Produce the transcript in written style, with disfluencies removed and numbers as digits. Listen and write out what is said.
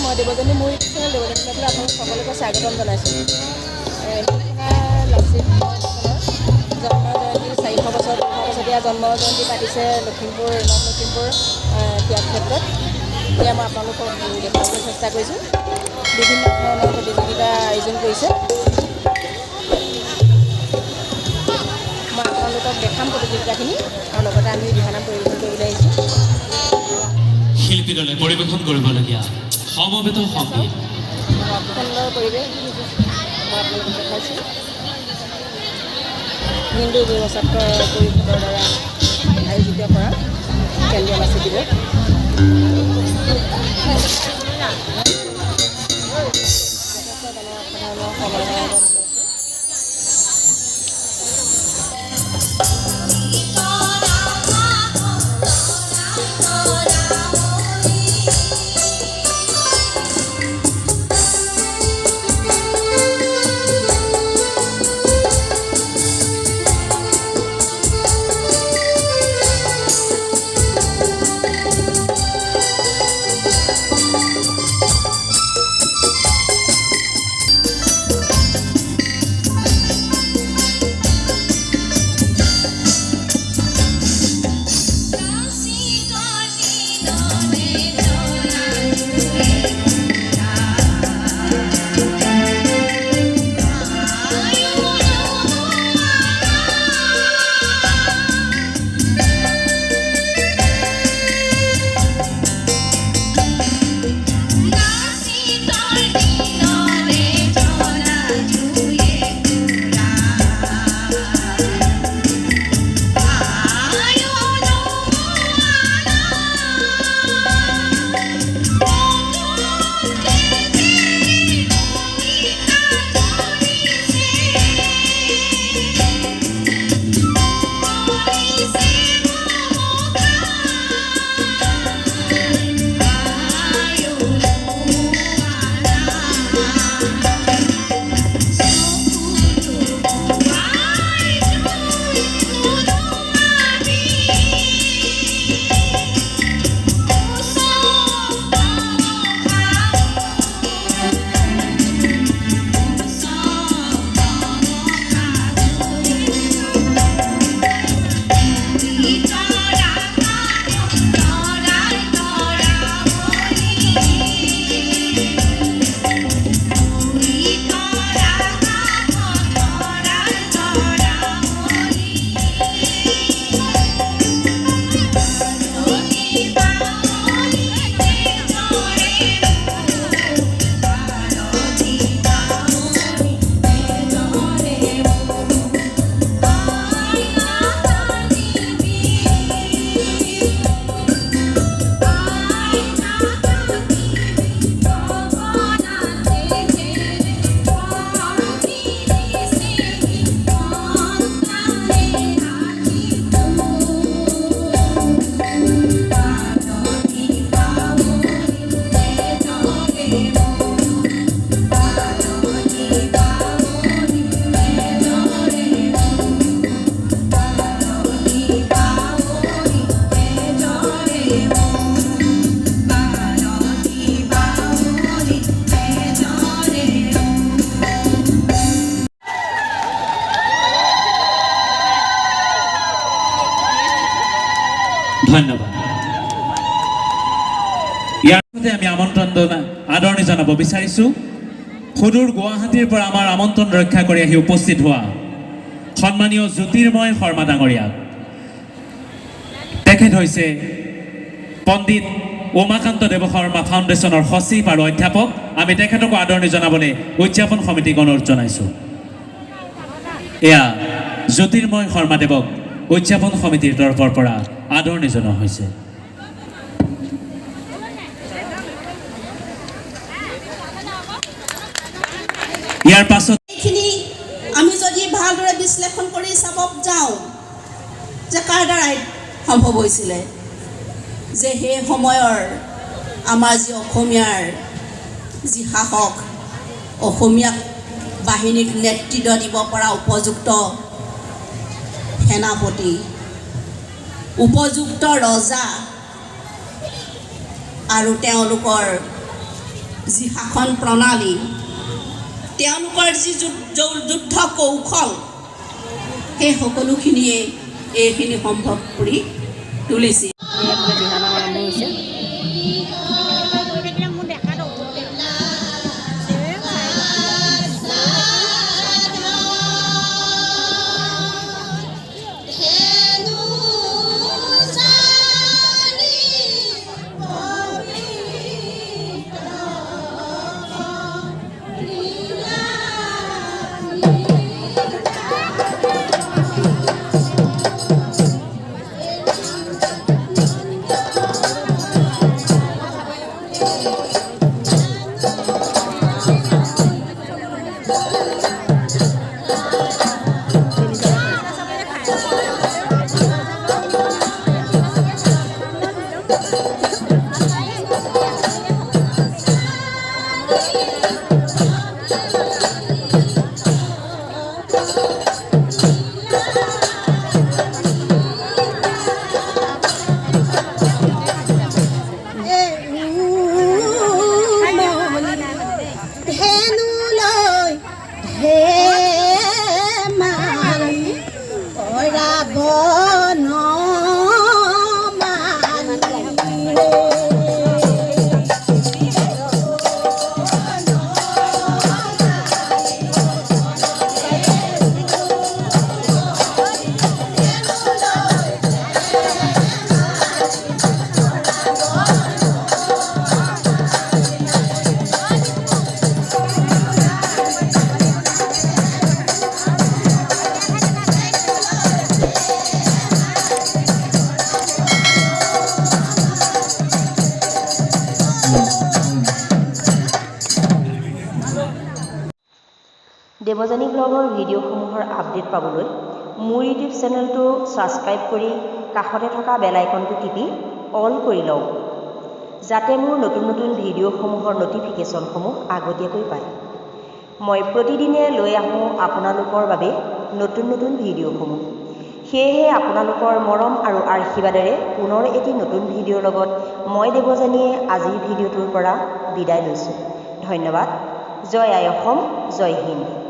মই দেৱজনী মোৰ YouTube channel Debajani ফাউণ্ডেশ্যনলৈ আপোনালোক সকলোকে স্বাগতম জনাইছোঁ। লাচিত জন্ম জয়ন্তী 400 জন্ম জয়ন্তী পাতিছে লখিমপুৰ ত্যাগ ক্ষেত্ৰত। এতিয়া মই আপোনালোকক দেখুৱাবলৈ চেষ্টা কৰিছোঁ। বিভিন্ন ধৰণৰ প্ৰতিযোগিতা আয়োজন কৰিছে। মই আপোনালোকক দেখাম প্ৰতিযোগিতাখিনি আৰু লগতে আমি দিহানাম পৰিৱেশন কৰিবলৈ আহিছোঁ। শিল্পী দলে পৰিৱেশন কৰিবলগীয়া সমবেত সংগীত সুন্দৰ পৰিৱেশ মই আপোনালোকক দেখাইছোঁ। হিন্দু যুৱ ছাত্ৰ পৰিষদৰ দ্বাৰা আয়োজিত কৰা কেন্দ্ৰীয় লাচিত দিৱস। ধন্যবাদ। ইয়াৰ লগতে আমি আদৰণি জনাব বিচাৰিছোঁ সুদূৰ গুৱাহাটীৰ পৰা আমাৰ আমন্ত্ৰণ ৰক্ষা কৰি আহি উপস্থিত হোৱা সন্মানীয় জ্যোতিৰ্ময় শৰ্মা ডাঙৰীয়াক। তেখেত হৈছে পণ্ডিত উমাকান্ত দেৱ শৰ্মা ফাউণ্ডেশ্যনৰ সচিব আৰু অধ্যাপক। আমি তেখেতকো আদৰণি জনাবলৈ উদযাপন সমিতিক অনুৰোধ জনাইছোঁ। এয়া জ্যোতিৰ্ময় শৰ্মা দেৱক উদযাপন সমিতিৰ তৰফৰ পৰা আদৰণি জনোৱা হৈছে। ইয়াৰ পাছত আমি যদি ভালদৰে বিশ্লেষণ কৰি চাব যাওঁ যে কাৰ দ্বাৰাই সম্ভৱ হৈছিলে, যে সেই সময়ৰ আমাৰ যি অসমীয়াৰ যি শাসক, অসমীয়াক বাহিনীক নেতৃত্ব দিব পৰা উপযুক্ত সেনাপতি, উপযুক্ত ৰজা আৰু তেওঁলোকৰ যি শাসন প্ৰণালী, তেওঁলোকৰ যি যুদ্ধ কৌশল, সেই সকলোখিনিয়ে এইখিনি সম্ভৱ কৰি তুলিছিল। এইফালে দিহানাম আৰম্ভ হৈছে। দেৱযানী ব্লগৰ ভিডিঅ'সমূহৰ আপডেট পাবলৈ মোৰ ইউটিউব চেনেলটো ছাবস্ক্ৰাইব কৰি কাষতে থকা বেল আইকনটো টিপি অল কৰি লওক, যাতে মোৰ নতুন নতুন ভিডিঅ'সমূহৰ ন'টিফিকেশ্যনসমূহ আগতীয়াকৈ পায়। মই প্ৰতিদিনে লৈ আহোঁ আপোনালোকৰ বাবে নতুন নতুন ভিডিঅ'সমূহ। সেয়েহে আপোনালোকৰ মৰম আৰু আশীৰ্বাদেৰে পুনৰ এটি নতুন ভিডিঅ'ৰ লগত মই দেৱযানীয়ে আজিৰ ভিডিঅ'টোৰ পৰা বিদায় লৈছোঁ। ধন্যবাদ। জয় আই অসম, জয় হিন্দ।